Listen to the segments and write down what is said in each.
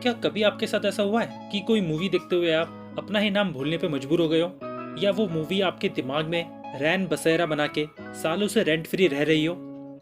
क्या कभी आपके साथ ऐसा हुआ है कि कोई मूवी देखते हुए आप अपना ही नाम भूलने पे मजबूर हो गए हो, या वो मूवी आपके दिमाग में रैन बसेरा बना के सालों से रेंट फ्री रह रही हो,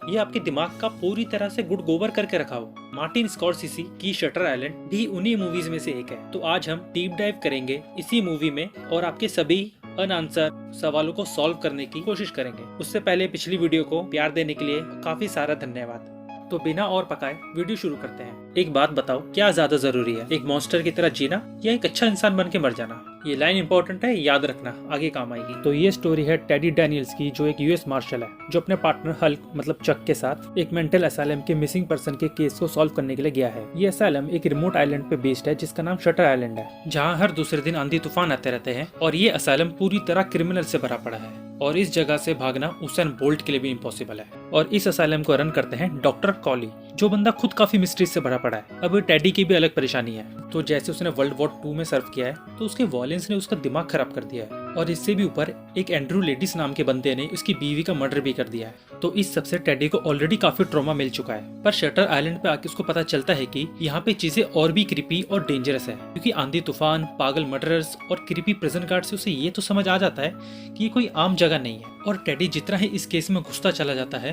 या आपके दिमाग का पूरी तरह से गुड़ गोबर करके रखा हो। मार्टिन स्कॉर्सेज़ी की शटर आइलैंड भी उन्हीं मूवीज में से एक है। तो आज हम डीप डाइव करेंगे इसी मूवी में और आपके सभी अनआंसर सवालों को सॉल्व करने की कोशिश करेंगे। उससे पहले पिछली वीडियो को प्यार देने के लिए काफी सारा धन्यवाद। तो बिना और पकाए वीडियो शुरू करते हैं। एक बात बताओ, क्या ज्यादा जरूरी है, एक मॉन्स्टर की तरह जीना या एक अच्छा इंसान बन के मर जाना? ये लाइन इंपॉर्टेंट है, याद रखना, आगे काम आएगी। तो ये स्टोरी है टेडी डैनियल्स की, जो एक यूएस मार्शल है, जो अपने पार्टनर हल्क मतलब चक के साथ एक मेंटल असाइलम के मिसिंग पर्सन के केस को सॉल्व करने के लिए गया है। ये असाइलम एक रिमोट आइलैंड पे बेस्ड है जिसका नाम शटर आइलैंड है, जहाँ हर दूसरे दिन आंधी तूफान आते रहते हैं और ये असाइलम पूरी तरह क्रिमिनल से भरा पड़ा है और इस जगह से भागना उसैन बोल्ट के लिए भी इम्पॉसिबल है। और इस असाइलम को रन करते हैं डॉक्टर कॉली, जो बंदा खुद काफी मिस्ट्रीज से भरा पड़ा है। अब टेडी की भी अलग परेशानी है। तो जैसे उसने वर्ल्ड वॉर 2 में सर्व किया है, तो उसके वॉयलेंस ने उसका दिमाग खराब कर दिया है और इससे भी ऊपर एक एंड्रू लेडिस नाम के बंदे ने उसकी बीवी का मर्डर भी कर दिया है। तो इस सबसे टेडी को ऑलरेडी काफी ट्रॉमा मिल चुका है। पर शटर आइलैंड पे आके उसको पता चलता है कि यहाँ पे चीजें और भी क्रीपी और डेंजरस है, क्योंकि आंधी तूफान, पागल मर्डरर्स और क्रीपी प्रिजन गार्ड से उसे ये तो समझ आ जाता है कि ये कोई आम जगह नहीं है। और टेडी जितना ही इस केस में घुसता चला जाता है,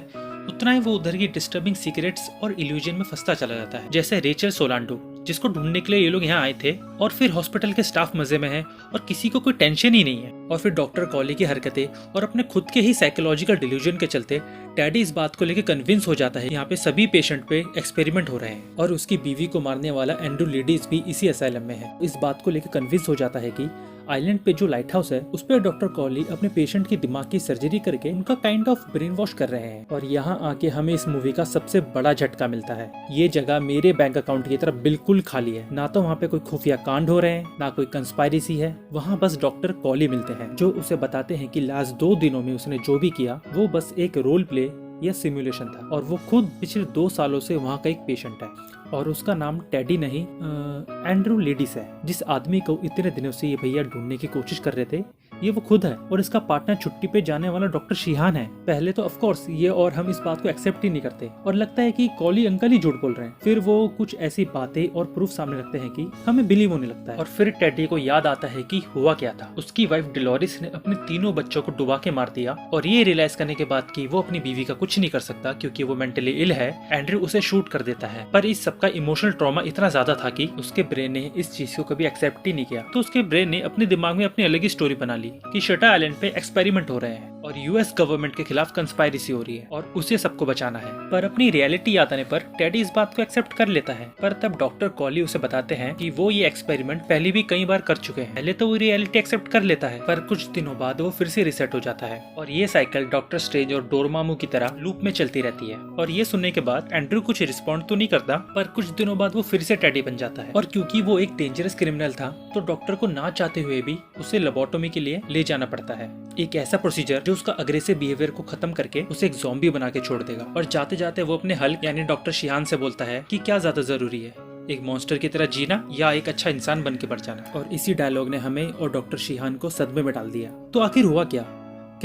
उतना ही वो उधर की डिस्टर्बिंग सीक्रेट्स और इल्यूजन में फंसता चला जाता है। जैसे रेचल सोलांडो, जिसको ढूंढने के लिए ये लोग यहाँ आए थे, और फिर हॉस्पिटल के स्टाफ मजे में है और किसी को कोई टेंशन ही नहीं है। और फिर डॉक्टर कॉली की हरकतें और अपने खुद के ही साइकोलॉजिकल डिल्यूजन के चलते टेडी इस बात को लेकर कन्विंस हो जाता है यहाँ पे सभी पेशेंट पे एक्सपेरिमेंट हो रहे हैं और उसकी बीवी को मारने वाला एंड्रू लेडीज भी इसी असाइलम में है। इस बात को लेकर कन्विंस हो जाता है कि आइलैंड पे जो लाइट हाउस है, उस पे डॉक्टर कॉली अपने पेशेंट की दिमाग की सर्जरी करके उनका काइंड ऑफ ब्रेन वॉश कर रहे हैं। और यहाँ आके हमें इस मूवी का सबसे बड़ा झटका मिलता है। ये जगह मेरे बैंक अकाउंट की तरह बिल्कुल खाली है। ना तो वहाँ पे कोई खुफिया कांड हो रहे हैं, ना कोई कंस्पायरेसी है। वहाँ बस डॉक्टर कॉली मिलते हैं, जो उसे बताते हैं कि लास्ट 2 दिनों में उसने जो भी किया वो बस एक रोल प्ले या सिमुलेशन था और वो खुद पिछले 2 सालों से वहाँ का एक पेशेंट है और उसका नाम टेडी नहीं एंड्रू लेडीस है। जिस आदमी को इतने दिनों से ये भैया ढूंढने की कोशिश कर रहे थे, ये वो खुद है। और इसका पार्टनर छुट्टी पे जाने वाला डॉक्टर शिहान है। पहले तो ऑफ कोर्स ये और हम इस बात को एक्सेप्ट ही नहीं करते और लगता है कि कॉली अंकल ही झूठ बोल रहे हैं। फिर वो कुछ ऐसी बातें और प्रूफ सामने रखते हैं कि हमें बिलीव होने लगता है। और फिर टेडी को याद आता है कि हुआ क्या था। उसकी वाइफ डिलोरिस ने अपने 3 बच्चों को डुबा के मार दिया और ये रियलाइज करने के बाद कि वो अपनी बीवी का कुछ नहीं कर सकता क्योंकि वो मेंटली इल है, एंड्रू उसे शूट कर देता है। पर इस सबका इमोशनल ट्रॉमा इतना ज्यादा था कि उसके ब्रेन ने इस चीज को कभी एक्सेप्ट ही नहीं किया। तो उसके ब्रेन ने अपने दिमाग में अपनी अलग ही स्टोरी बना ली कि शटर आइलैंड पे एक्सपेरिमेंट हो रहे हैं और यूएस गवर्नमेंट के खिलाफ कंस्पायरेसी हो रही है और उसे सबको बचाना है। पर अपनी रियलिटी याद आने पर टेडी इस बात को एक्सेप्ट कर लेता है। पर तब डॉक्टर कॉली उसे बताते हैं कि वो ये एक्सपेरिमेंट पहले भी कई बार कर चुके हैं। पहले तो वो रियलिटी एक्सेप्ट कर लेता है, पर कुछ दिनों बाद वो फिर से रिसेट हो जाता है और ये साइकिल डॉक्टर स्ट्रेंज और डोरमामू की तरह लूप में चलती रहती है। और ये सुनने के बाद एंड्रू कुछ रिस्पॉन्ड तो नहीं करता, पर कुछ दिनों बाद वो फिर से टेडी बन जाता है। और क्योंकि वो एक डेंजरस क्रिमिनल था, तो डॉक्टर को ना चाहते हुए भी उसे लेबोरेटरी के लिए ले जाना पड़ता है। एक ऐसा प्रोसीजर जो उसका अग्रेसिव बिहेवियर को खत्म करके उसे एक ज़ॉम्बी बना के छोड़ देगा। और जाते जाते वो अपने हल्क यानी डॉक्टर शिहान से बोलता है कि क्या ज्यादा जरूरी है, एक मॉन्स्टर की तरह जीना या एक अच्छा इंसान बन के मर जाना। और इसी डायलॉग ने हमें और डॉक्टर शिहान को सदमे में डाल दिया। तो आखिर हुआ क्या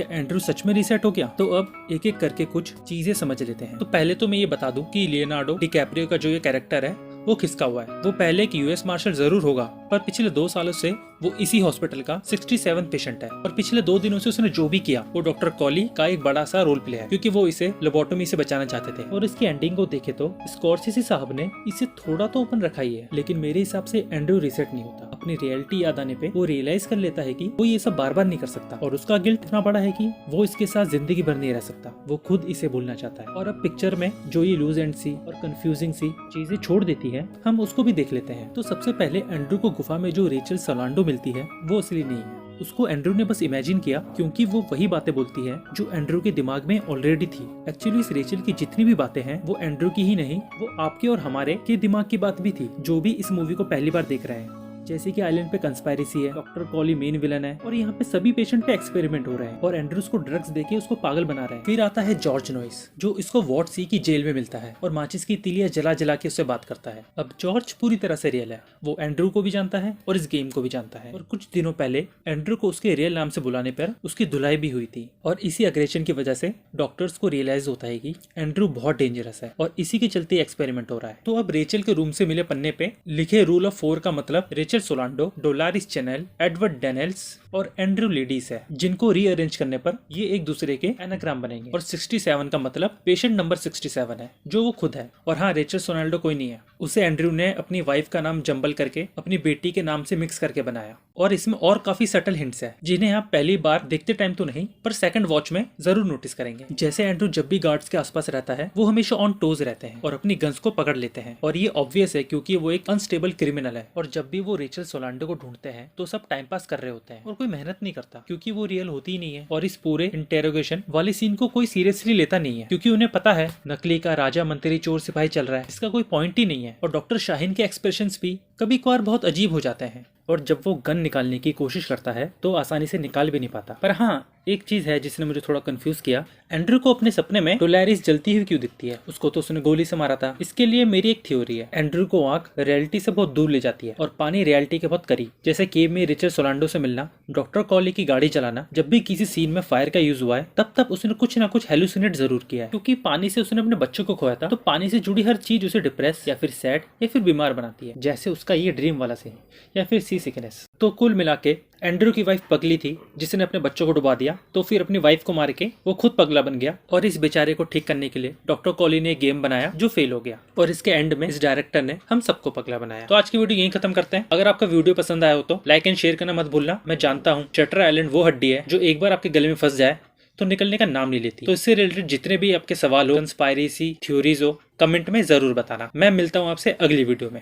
एंड्रू सच में रीसेट हो गया? तो अब एक एक करके कुछ चीजें समझ लेते हैं। तो पहले तो मैं ये बता दूं कि लियोनार्डो डिकैप्रियो का जो ये कैरेक्टर है वो किसका हुआ है। वो पहले एक यूएस मार्शल जरूर होगा, पर पिछले 2 सालों से वो इसी हॉस्पिटल का 67 पेशेंट है और पिछले 2 दिनों से उसने जो भी किया वो डॉक्टर कॉली का एक बड़ा सा रोल प्ले है, क्योंकि वो इसे लोबोटोमी से बचाना चाहते थे। और इसकी एंडिंग को देखे तो स्कॉर्सेज़ी साहब ने इसे थोड़ा तो ओपन रखा ही है, लेकिन मेरे हिसाब से एंड्रू रीसेट नहीं होता। अपनी रियलिटी याद आने पे वो रियलाइज कर लेता है कि वो ये सब बार बार नहीं कर सकता और उसका गिल्ट इतना बड़ा है कि वो इसके साथ जिंदगी भर नहीं रह सकता। वो खुद इसे भूलना चाहता है। और अब पिक्चर में जो ये लूज एंड सी और कंफ्यूजिंग सी चीजें छोड़ देती है, हम उसको भी देख लेते हैं। तो सबसे पहले एंड्रू को गुफा में जो रेचल सोलांडो मिलती है वो असली नहीं है। उसको एंड्रू ने बस इमेजिन किया, क्योंकि वो वही बातें बोलती है जो एंड्रू के दिमाग में ऑलरेडी थी। एक्चुअली इस रेचल की जितनी भी बातें हैं वो एंड्रू की ही नहीं, वो आपके और हमारे के दिमाग की बात भी थी, जो भी इस मूवी को पहली बार देख रहे हैं। जैसे कि आइलैंड पे कंस्पायरेसी है, डॉक्टर कॉली मेन विलन है और यहाँ पे सभी पेशेंट पे एक्सपेरिमेंट हो रहे हैं और एंड्रूस को ड्रग्स देके उसको पागल बना रहे हैं। फिर आता है जॉर्ज नॉइस जो इसको वार्ड सी की जेल में मिलता है और माचिस की तीलियां जला जला के उससे बात करता है। अब जॉर्ज पूरी तरह से रियल है, वो एंड्रू को भी जानता है और इस गेम को भी जानता है और कुछ दिनों पहले एंड्रू को उसके रियल नाम से बुलाने पर उसकी धुलाई भी हुई थी और इसी अग्रेशन की वजह से डॉक्टर्स को रियलाइज होता है कि एंड्रू बहुत डेंजरस है और इसी के चलते एक्सपेरिमेंट हो रहा है। तो अब रेचल के रूम से मिले पन्ने पे लिखे रूल ऑफ 4 का मतलब रेचल सोलांडो, डोलारिस चैनल, एडवर्ड डेनेल्स और एंड्रू लेडीज है, जिनको रीअरेंज करने पर ये एक दूसरे के एनाग्राम बनेंगे। और 67 का मतलब पेशेंट नंबर 67 है जो वो खुद है। और हाँ, रेचल सोनाल्डो कोई नहीं है, उसे एंड्रू ने अपनी वाइफ का नाम जंबल करके अपनी बेटी के नाम से मिक्स करके बनाया। और इसमें और काफी सटल हिंट्स है जिन्हें आप पहली बार देखते टाइम तो नहीं पर सेकंड वॉच में जरूर नोटिस करेंगे। जैसे एंड्रू जब भी गार्ड्स के आसपास रहता है वो हमेशा ऑन टोज रहते हैं और अपनी गन्स को पकड़ लेते हैं और ये ऑब्वियस है क्योंकि वो एक अनस्टेबल क्रिमिनल है। और जब भी वो रेचल सोलांडो को ढूंढते हैं तो सब टाइम पास कर रहे होते हैं और कोई मेहनत नहीं करता क्योंकि वो रियल होती ही नहीं है। और इस पूरे इंटेरोगेशन वाले सीन को कोई सीरियसली लेता नहीं है क्योंकि उन्हें पता है नकली का राजा मंत्री चोर सिपाही चल रहा है, इसका कोई पॉइंट ही नहीं है। और डॉक्टर शाहीन के एक्सप्रेशंस भी कभी कभार बहुत अजीब हो जाते हैं और जब वो गन निकालने की कोशिश करता है तो आसानी से निकाल भी नहीं पाता। पर हाँ, एक चीज है जिसने मुझे थोड़ा कंफ्यूज किया, एंड्रू को अपने सपने में डोलारिस जलती हुई क्यों दिखती है? उसको तो उसने गोली से मारा था। इसके लिए मेरी एक थ्योरी है, एंड्रू को आंख रियलिटी से बहुत दूर ले जाती है और पानी रियलिटी के बहुत करीब। जैसे केव में रिचर्ड सोलांडो से मिलना, डॉक्टर कॉली की गाड़ी चलाना, जब भी किसी सीन में फायर का यूज हुआ है तब उसने कुछ ना कुछ हेलुसिनेट जरूर किया है क्योंकि पानी से उसने अपने बच्चों को खोया था। तो पानी से जुड़ी हर चीज उसे डिप्रेस या फिर सैड या फिर बीमार बनाती है, जैसे उसका ये ड्रीम वाला सीन या फिर सी सिकनेस। तो कुल मिला के एंड्रू की वाइफ पगली थी जिसने अपने बच्चों को डुबा दिया, तो फिर अपनी वाइफ को मार के वो खुद पगला बन गया और इस बेचारे को ठीक करने के लिए डॉक्टर कॉली ने एक गेम बनाया जो फेल हो गया और इसके एंड में इस डायरेक्टर ने हम सबको पगला बनाया। तो आज की वीडियो यहीं खत्म करते हैं। अगर आपका वीडियो पसंद आया हो तो लाइक एंड शेयर करना मत भूलना। मैं जानता हूँ शटर आइलैंड वो हड्डी है जो एक बार आपके गले में फंस जाए तो निकलने का नाम नहीं लेती। तो इससे रिलेटेड जितने भी आपके सवाल हो, कंस्पायरेसी थ्योरीज हो, कमेंट में जरूर बताना। मैं मिलता हूँ आपसे अगली वीडियो में।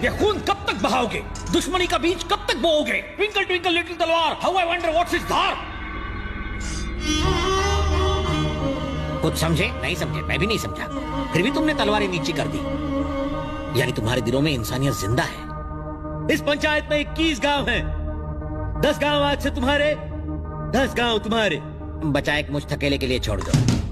ये खून कब तक बहाओगे? दुश्मनी का बीज कब तक बोओगे? ट्विंकल ट्विंकल लिटिल तलवार, how I wonder what's its धार। कुछ समझे? नहीं समझे? मैं भी नहीं समझा, फिर भी तुमने तलवारें नीची कर दी। यानी तुम्हारे दिलों में इंसानियत जिंदा है। इस पंचायत में 21 गांव हैं। 10 गांव आज से तुम्हारे, 10 गांव तुम्हारे। बचा एक मुझ थकेले के लिए छोड़ दो।